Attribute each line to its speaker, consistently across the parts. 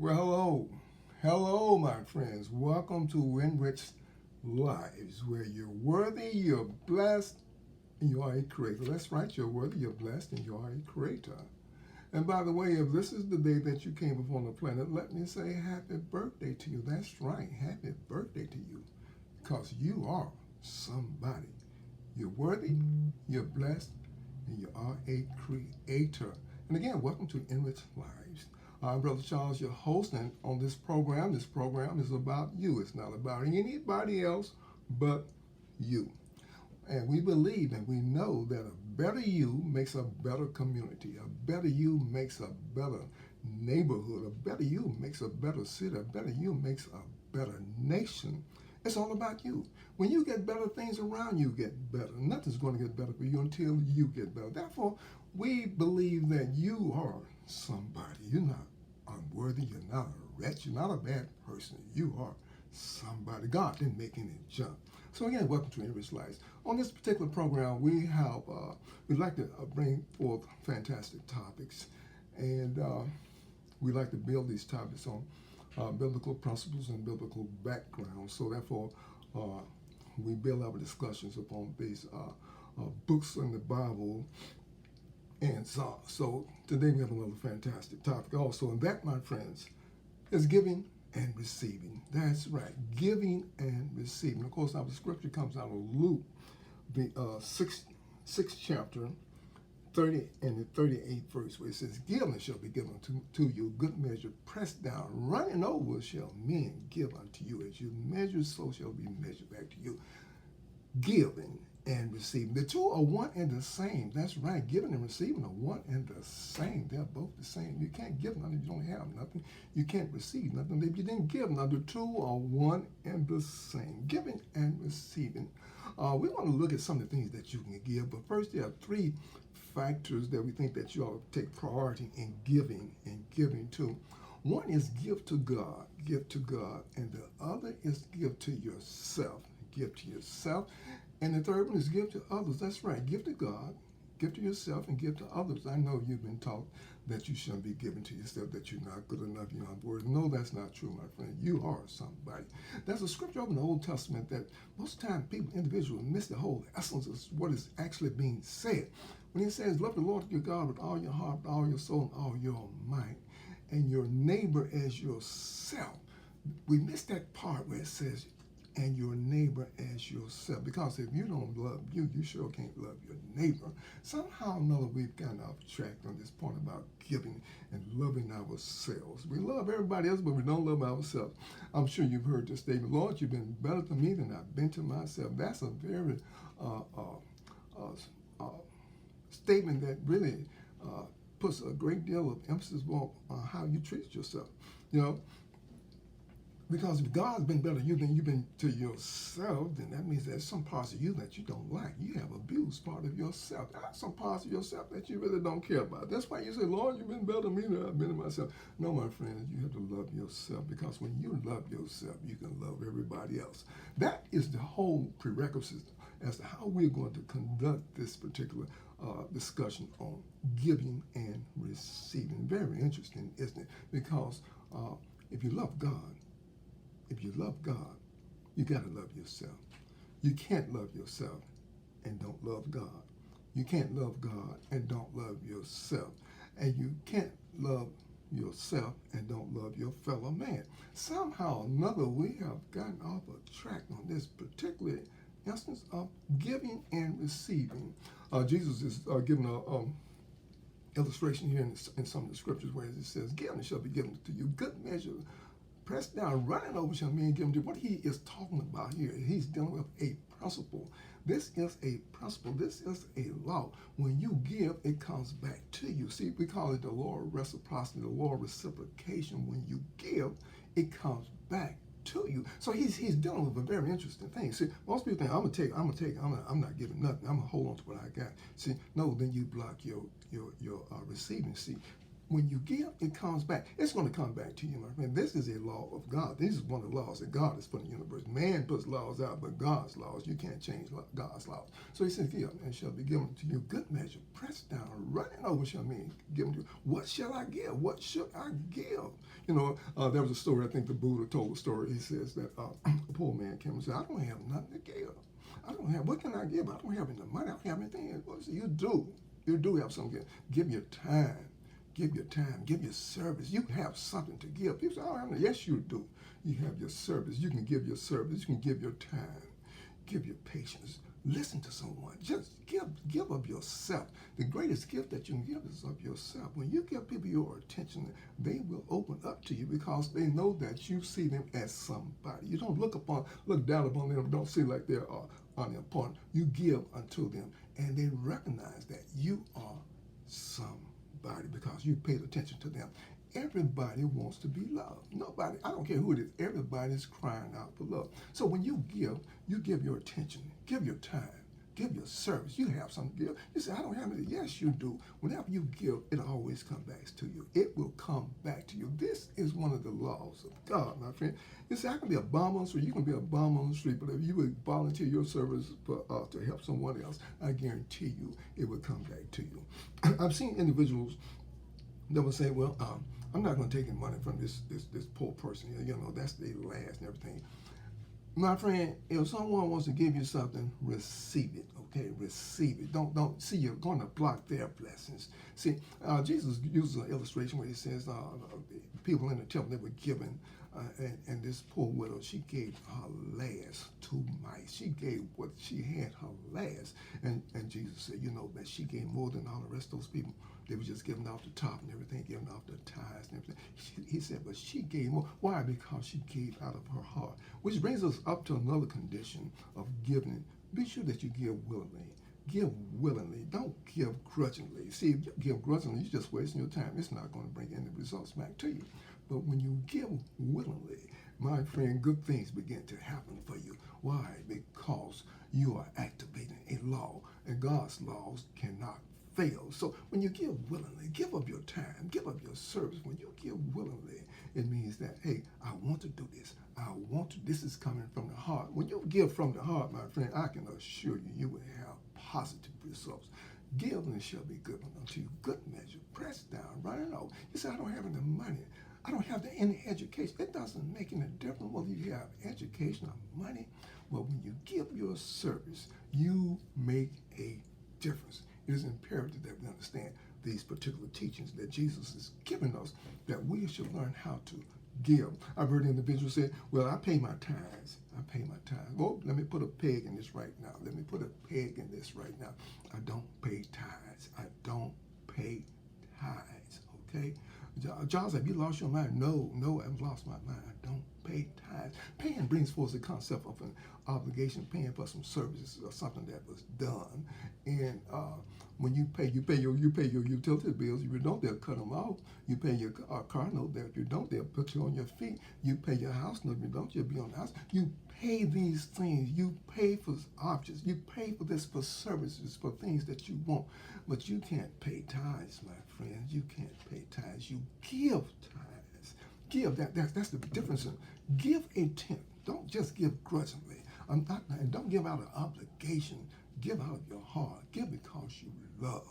Speaker 1: Well, hello, my friends. Welcome to Enriched Lives, where you're worthy, you're blessed, and you are a creator. That's right, you're worthy, you're blessed, and you are a creator. And by the way, if this is the day that you came upon the planet, let me say happy birthday to you. That's right, happy birthday to you, because you are somebody. You're worthy, you're blessed, and you are a creator. And again, welcome to Enriched Lives. I'm Brother Charles, your host, and on this program is about you. It's not about anybody else but you. And we believe and we know that a better you makes a better community. A better you makes a better neighborhood. A better you makes a better city. A better you makes a better nation. It's all about you. When you get better, things around you get better. Nothing's going to get better for you until you get better. Therefore, we believe that you are somebody. You're not unworthy. You're not a wretch. You're not a bad person. You are somebody. God didn't make any junk. So again, welcome to Enriched Lives. On this particular program, we'd like to bring forth fantastic topics, and we like to build these topics on biblical principles and biblical background. So therefore, we build our discussions upon these books in the Bible. And so today we have another fantastic topic also, and that, my friends, is giving and receiving. That's right, giving and receiving. Of course, our scripture comes out of Luke, the sixth chapter, 30 and the 38th verse, where it says, "Give and it shall be given to you, good measure, pressed down, running over shall men give unto you. As you measure, so shall be measured back to you." Giving and receiving. The two are one and the same. That's right. Giving and receiving are one and the same. They're both the same. You can't give nothing if you don't have nothing. You can't receive nothing if you didn't give nothing. The two are one and the same. Giving and receiving. We want to look at some of the things that you can give, but first there are three factors that we think that you ought to take priority in giving to. One is give to God, and the other is give to yourself. Give to yourself. And the third one is give to others. That's right. Give to God, give to yourself, and give to others. I know you've been taught that you shouldn't be giving to yourself, that you're not good enough, you're not worthy. No, that's not true, my friend. You are somebody. There's a scripture in the Old Testament that most of the time people, individuals, miss the whole essence of what is actually being said. When it says, love the Lord your God with all your heart, with all your soul, and all your mind, and your neighbor as yourself. We miss that part where it says, and your neighbor as yourself. Because if you don't love you, you sure can't love your neighbor. Somehow or another, we've gotten off track on this point about giving and loving ourselves. We love everybody else, but we don't love ourselves. I'm sure you've heard this statement, Lord, you've been better to me than I've been to myself. That's a very statement that really puts a great deal of emphasis on how you treat yourself. You know, because if God's been better to you than you've been to yourself, then that means there's some parts of you that you don't like. You have abused part of yourself. There's some parts of yourself that you really don't care about. That's why you say, Lord, you've been better to me than I've been to myself. No, my friends, you have to love yourself, because when you love yourself, you can love everybody else. That is the whole prerequisite as to how we're going to conduct this particular discussion on giving and receiving. Very interesting, isn't it? Because if you love God, you got to love yourself. You can't love yourself and don't love God. You can't love God and don't love yourself. And you can't love yourself and don't love your fellow man. Somehow or another, we have gotten off a track on this particular instance of giving and receiving. Jesus is giving an illustration here in some of the scriptures where it says, "Give and it shall be given to you, good measure, pressed down, running over shall men give him to." What he is talking about here, he's dealing with a principle. This is a principle. This is a law. When you give, it comes back to you. See, we call it the law of reciprocity, the law of reciprocation. When you give, it comes back to you. So he's dealing with a very interesting thing. See, most people think, I'm not giving nothing. I'm gonna hold on to what I got. See, no, then you block your receiving. See, when you give, it comes back. It's going to come back to you, my friend. This is a law of God. This is one of the laws that God has put in the universe. Man puts laws out, but God's laws, you can't change God's laws. So he says, give, and shall be given to you. Good measure, pressed down, running over shall mean given to you. What shall I give? What should I give? There was a story, I think the Buddha told a story. He says that a poor man came and said, I don't have nothing to give. I don't have, what can I give? I don't have any money. I don't have anything. Well, you do. You do have something. Give your time. Give your time. Give your service. You have something to give. People say, oh, yes, you do. You have your service. You can give your service. You can give your time. Give your patience. Listen to someone. Just give of yourself. The greatest gift that you can give is of yourself. When you give people your attention, they will open up to you because they know that you see them as somebody. You don't look down upon them. Don't see like they're unimportant. You give unto them, and they recognize that you are somebody because you paid attention to them. Everybody wants to be loved. Nobody, I don't care who it is, everybody's crying out for love. So when you give your attention, give your time, give your service. You have something to give. You say, I don't have any. Yes, you do. Whenever you give, it always comes back to you. It will come back to you. This is one of the laws of God, my friend. You say, I can be a bum on the street. You can be a bum on the street, but if you would volunteer your service to help someone else, I guarantee you it will come back to you. I've seen individuals that will say, well, I'm not going to take any money from this poor person. That's their last and everything. My friend, if someone wants to give you something, receive it, okay? Receive it. Don't see you're going to block their blessings. See, Jesus uses an illustration where he says people in the temple, they were given, and this poor widow, she gave her last 2 mites. She gave what she had, her last. And Jesus said, that she gave more than all the rest of those people. They were just giving off the top and everything, giving off the tithes and everything. He said, but she gave more. Why? Because she gave out of her heart. Which brings us up to another condition of giving. Be sure that you give willingly. Give willingly. Don't give grudgingly. See, if you give grudgingly, you're just wasting your time. It's not going to bring any results back to you. But when you give willingly, my friend, good things begin to happen for you. Why? Because you are activating a law, and God's laws cannot fail. So when you give willingly, give of your time, give of your service. When you give willingly, it means that, hey, I want to do this. This is coming from the heart. When you give from the heart, my friend, I can assure you, you will have positive results. Give and it shall be given unto you. Good measure, pressed down, running over. You say, I don't have any money. I don't have any education. It doesn't make any difference whether you have education or money. But when you give your service, you make a difference. It is imperative that we understand these particular teachings that Jesus is giving us, that we should learn how to give. I've heard individuals say, well, I pay my tithes. I pay my tithes. Well, let me put a peg in this right now. Let me put a peg in this right now. I don't pay tithes. I don't pay tithes, okay? John said, have you lost your mind? No, I haven't lost my mind. I don't pay tithes. Paying brings forth the concept of an obligation, paying for some services or something that was done. And when you pay your utility bills. If you don't, they'll cut them off. You pay your car note. If you don't, they'll put you on your feet. You pay your house note. If you don't, you'll be on the house. You pay these things. You pay for objects. You pay for this, for services, for things that you want. But you can't pay tithes, my friends. You can't pay tithes. You give tithes. Give. That's the difference. Give a tenth. Don't just give grudgingly. And don't give out of obligation. Give out of your heart. Give because you love.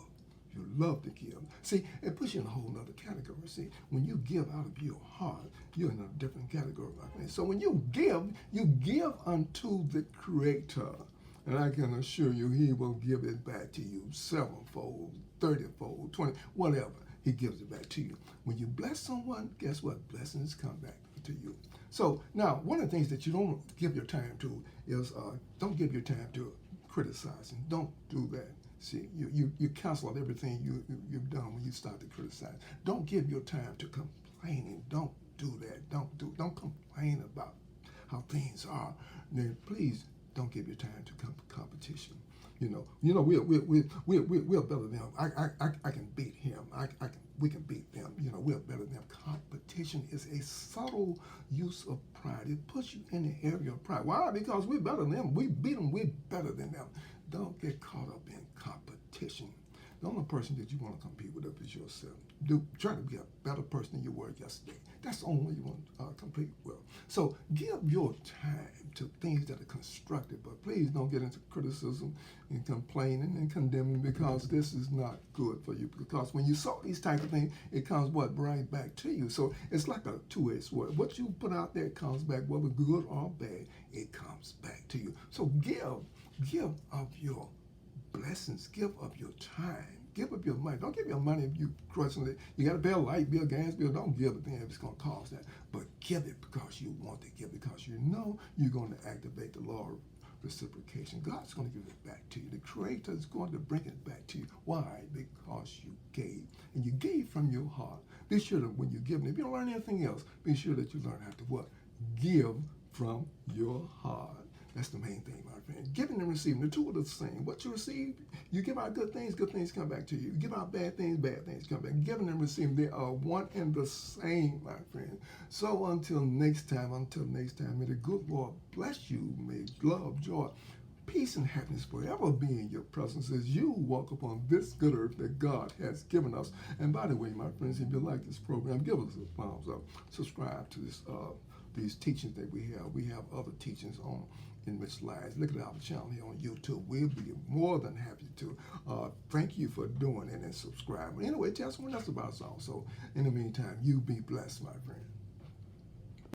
Speaker 1: You love to give. See, it puts you in a whole other category. See, when you give out of your heart, you're in a different category, my friend. So when you give unto the Creator. And I can assure you, He will give it back to you sevenfold, 30-fold, 20, whatever. He gives it back to you. When you bless someone, guess what? Blessings come back to you. So now, one of the things that you don't give your time to is don't give your time to criticizing. Don't do that. See, you cancel out everything you've done when you start to criticize. Don't give your time to complaining. Don't do that. Don't complain about how things are. Then please don't give your time to competition. We're better than them. I can beat him. We can beat them. We're better than them. Competition is a subtle use of pride. It puts you in the area of pride. Why? Because we're better than them. We beat them. We're better than them. Don't get caught up in competition. The only person that you want to compete with is yourself. Try to be a better person than you were yesterday. That's the only one you want to compete with. So give your time to things that are constructive, but please don't get into criticism and complaining and condemning, because this is not good for you. Because when you sow these type of things, it comes right back to you. So it's like a two-edged sword. What you put out there comes back, whether good or bad, it comes back to you. So give of your blessings, give of your time, give of your money. Don't give your money if you crushing it. You got to pay a light bill, gas bill. Don't give it then if it's going to cost that. But give it because you want to give, because you know you're going to activate the law of reciprocation. God's going to give it back to you. The Creator is going to bring it back to you. Why? Because you gave. And you gave from your heart. Be sure that when you're giving, if you don't learn anything else, be sure that you learn how to what? Give from your heart. That's the main thing, my friend. Giving and receiving, the two are the same. What you receive, you give out good things come back to you. You give out bad things come back. Giving and receiving, they are one and the same, my friend. So until next time, may the good Lord bless you. May love, joy, peace, and happiness forever be in your presence as you walk upon this good earth that God has given us. And by the way, my friends, if you like this program, give us a thumbs up. Subscribe to this these teachings that we have. We have other teachings on Enriched Lives. Look at our channel here on YouTube. We'll be more than happy to. Thank you for doing it and subscribing. Anyway, tell someone else about us also. In the meantime, you be blessed, my friend.